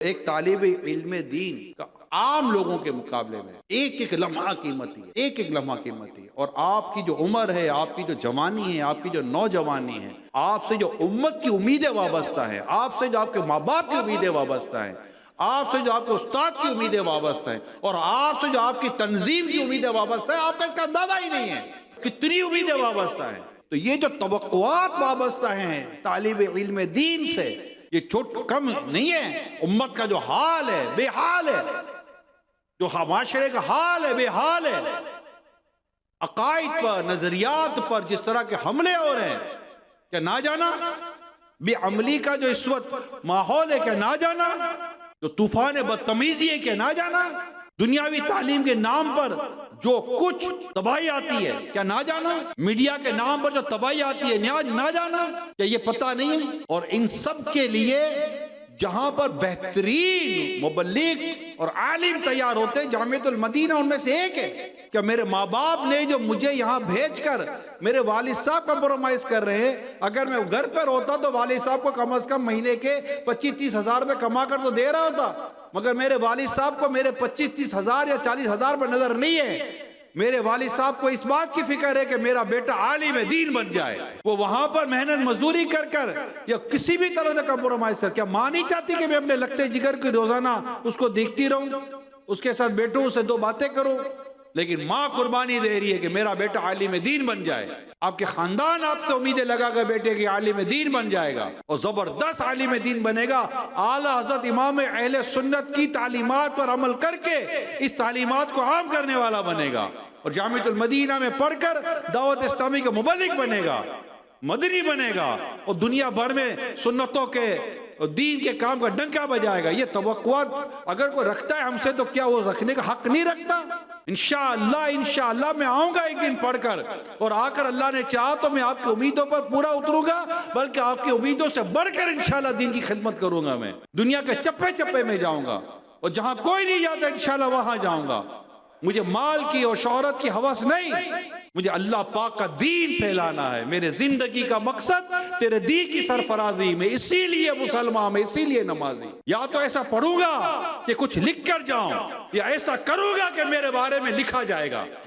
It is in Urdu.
ایک طالب علم دین کا عام لوگوں کے مقابلے میں ایک ایک لمحہ قیمتی ہے، ایک ایک لمحہ قیمتی ہے۔ اور آپ کی جو عمر ہے، آپ کی جو جوانی ہے، آپ کی جو نوجوانی ہے، آپ سے جو امت کی امیدیں وابستہ ہیں، آپ سے جو آپ کے ماں باپ کی امیدیں وابستہ ہیں، آپ سے جو آپ کے استاد کی امیدیں وابستہ ہیں، اور آپ سے جو آپ کی تنظیم کی امیدیں وابستہ ہیں، آپ کا اس کا اندازہ ہی نہیں ہے کتنی امیدیں وابستہ ہیں۔ تو یہ جو توقعات وابستہ ہیں طالب علم دین سے، یہ کم نہیں ہے۔ امت کا جو حال ہے بے حال ہے، جو معاشرے کا حال ہے بے حال ہے، عقائد پر، نظریات پر جس طرح کے حملے ہو رہے ہیں، کیا نہ جانا بے عملی کا جو اس وقت ماحول ہے، کیا نہ جانا جو طوفان بدتمیزی ہے، کیا نہ جانا دنیاوی تعلیم کے نام پر جو کچھ تباہی آتی ہے، کیا نہ جانا میڈیا کے نام پر جو تباہی آتی ہے، نہ جانا کیا یہ پتہ نہیں ہے؟ اور ان سب کے لیے جہاں پر بہترین مبلغ اور عالم تیار ہوتے ہیں، جامعۃ المدینہ ان میں سے ایک ہے۔ کہ میرے ماں باپ نے جو مجھے یہاں بھیج کر میرے والد صاحب کمپرومائز کر رہے ہیں، اگر میں گھر پر ہوتا تو والد صاحب کو کم از کم مہینے کے 25-30 ہزار روپے کما کر تو دے رہا ہوتا، مگر میرے والد صاحب کو میرے 25-30 ہزار یا 40 ہزار پر نظر نہیں ہے۔ میرے والد صاحب کو اس بات کی فکر ہے کہ میرا بیٹا عالم دین بن جائے۔ وہ وہاں پر محنت مزدوری کر یا کسی بھی طرح سے کمپرومائز کر، کیا ماں نہیں چاہتی کہ میں اپنے لگتے جگر کی روزانہ اس کو دیکھتی رہوں، اس کے ساتھ بیٹھوں، اسے دو باتیں کروں؟ لیکن ماں قربانی دے رہی ہے کہ میرا بیٹا عالم دین بن جائے۔ آپ کے خاندان آپ سے امیدیں لگا کر بیٹے کہ عالم دین بن جائے گا اور زبردست عالم دین بنے گا، اعلیٰ حضرت امام اہل سنت کی تعلیمات پر عمل کر کے اس تعلیمات کو عام کرنے والا بنے گا، اور جامعۃ المدینہ میں پڑھ کر دعوت اسلامی کا مبلغ بنے گا، مدنی بنے گا، اور دنیا بھر میں سنتوں کے اور دین کے کام کا ڈنکا بجائے گا۔ یہ توقعات اگر کوئی رکھتا ہے ہم سے، تو کیا وہ رکھنے کا حق نہیں رکھتا؟ انشاءاللہ میں آؤں گا ایک دن پڑھ کر، اور آ کر اللہ نے چاہا تو میں آپ کی امیدوں پر پورا اتروں گا، بلکہ آپ کی امیدوں سے بڑھ کر انشاءاللہ دین کی خدمت کروں گا۔ میں دنیا کے چپے چپے میں جاؤں گا، اور جہاں کوئی نہیں جاتا انشاءاللہ وہاں جاؤں گا۔ مجھے مال کی اور شہرت کی ہوس نہیں، مجھے اللہ پاک کا دین پھیلانا ہے۔ میرے زندگی کا مقصد تیرے دین کی سرفرازی میں، اسی لیے مسلمان میں، اسی لیے نمازی۔ یا تو ایسا پڑھوں گا کہ کچھ لکھ کر جاؤں، یا ایسا کروں گا کہ میرے بارے میں لکھا جائے گا۔